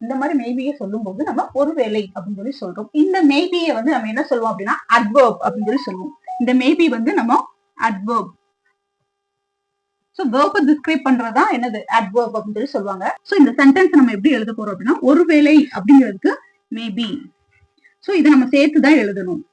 இந்த மாதிரி மேபியை சொல்லும் போது நம்ம ஒருவேளை அப்படின்னு சொல்லி சொல்றோம். இந்த மேபியை வந்து நம்ம என்ன சொல்லுவோம் அப்படின்னா அட்வர்ப் அப்படின்னு சொல்லி சொல்லுவோம். இந்த மேபி வந்து நம்ம அட்வர்ப். சோ வெர்பை டிஸ்கிரைப் பண்றதா என்னது அட்வர்ப் அப்படின்னு சொல்லி சொல்லுவாங்க. சோ இந்த சென்டென்ஸ் நம்ம எப்படி எழுத போறோம் அப்படின்னா ஒருவேளை அப்படிங்கிறதுக்கு மேபி. சோ இதை நம்ம சேர்த்துதான் எழுதணும்.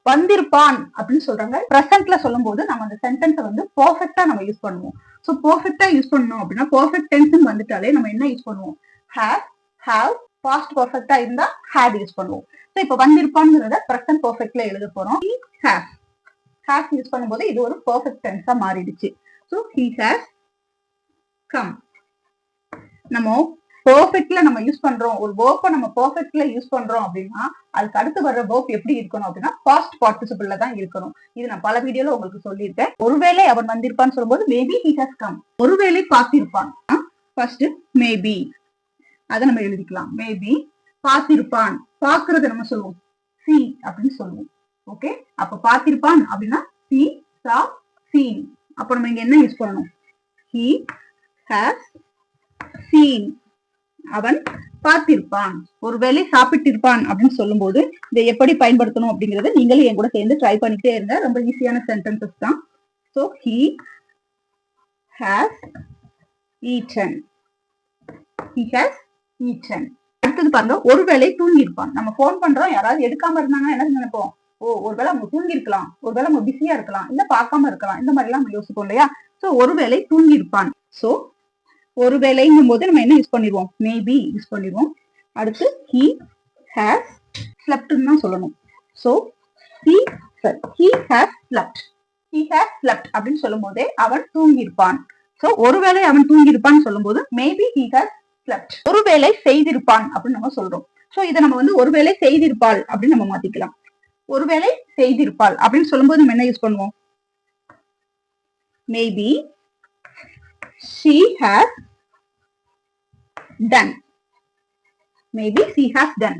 வந்திருப்பான் அப்படின்னு சொல்றாங்க. பிரசன்ட்ல சொல்லும் போது நம்ம அந்த சென்டென்ஸை வந்து பெர்ஃபெக்ட்டா நம்ம யூஸ் பண்ணுவோம். சோ பெர்ஃபெக்ட்டா யூஸ் பண்ணணும் அப்படின்னா பெர்ஃபெக்ட் டென்ஸ் வந்துட்டாலே நம்ம என்ன யூஸ் பண்ணுவோம்? ஹேவ், ஹேவ், பாஸ்ட் பெர்ஃபெக்ட்டா இருந்தா ஹேட் யூஸ் பண்ணுவோம். சோ இப்ப வந்திருப்பான்ங்கிறத பிரசன்ட் பெர்ஃபெக்ட்ல எழுத போறோம். He has, has யூஸ் பண்ணும்போது இது ஒரு பெர்ஃபெக்ட் டென்ஸா மாறிடுச்சு. So he has come. நம்ம பெர்ஃபெக்ட்ல நம்ம யூஸ் பண்றோம், ஒரு வேர்ப்பை நம்ம பெர்ஃபெக்ட்ல யூஸ் பண்றோம் அப்படின்னா அதுக்கு அடுத்து வர்ற வேர்ப் எப்படி இருக்கணும் அப்படின்னா பாஸ்ட் பார்ட்டிசிபிள்ல தான் இருக்கணும். இது நான் பல வீடியோல உங்களுக்கு சொல்லியிருக்கேன். ஒருவேளை அவன் வந்திருப்பான்னு சொல்லும்போது மேபி he has come. ஒருவேளை பார்த்திருப்பான். ஃபர்ஸ்ட் மேபி அதை நம்ம எழுதிக்கலாம். மேபி பார்த்திருப்பான். பார்க்கறத நம்ம சொல்லுவோம் சி அப்படின்னு சொல்லுவோம். ஓகே, அப்ப பார்த்திருப்பான் அப்படின்னா சி, சா, சீன். அப்ப நம்ம இங்க என்ன யூஸ் பண்ணணும்? he has seen. அவன் பார்த்திருப்பான். ஒருவேளை சாப்பிட்டிருப்பான் அப்படின்னு சொல்லும் போது இதை எப்படி பயன்படுத்தணும் அப்படிங்கறத நீங்களும் என் கூட சேர்ந்து ட்ரை பண்ணிட்டே இருங்க. ரொம்ப ஈஸியான சென்டென்சஸ் தான். So he has eaten. he has eaten. அடுத்தது பாருங்க, ஒருவேளை தூங்கி இருப்பான். நம்ம போன் பண்றோம், யாராவது எடுக்காம இருந்தாங்கன்னா என்ன நினைப்போம்? ஒருவேளை அவங்க தூங்கி இருக்கலாம், ஒருவேளை அவங்க பிஸியா இருக்கலாம், இல்ல பார்க்காம இருக்கலாம், இந்த மாதிரி எல்லாம் நம்ம யோசிப்போம் இல்லையா? சோ ஒருவேளை தூங்கி இருப்பான். சோ ஒருவேளைங்கும் போது நம்ம என்ன யூஸ் பண்ணிடுவோம்? மேபி யூஸ் பண்ணிடுவோம். அடுத்து he has slept தான் சொல்லணும். So he has slept. he has slept அப்படின்னு சொல்லும் போதே அவன் தூங்கி இருப்பான். சோ ஒருவேளை அவன் தூங்கி இருப்பான்னு சொல்லும் போது மேபி he has slept. ஒருவேளை செய்திருப்பான் அப்படின்னு நம்ம சொல்றோம். சோ இதை நம்ம வந்து ஒருவேளை செய்திருப்பாள் அப்படின்னு நம்ம மாத்திக்கலாம். ஒருவேளை செய்திருப்பாள் அப்படின்னு சொல்லும்போது நம்ம என்ன யூஸ் பண்ணுவோம்? Maybe she has done. Maybe she has done.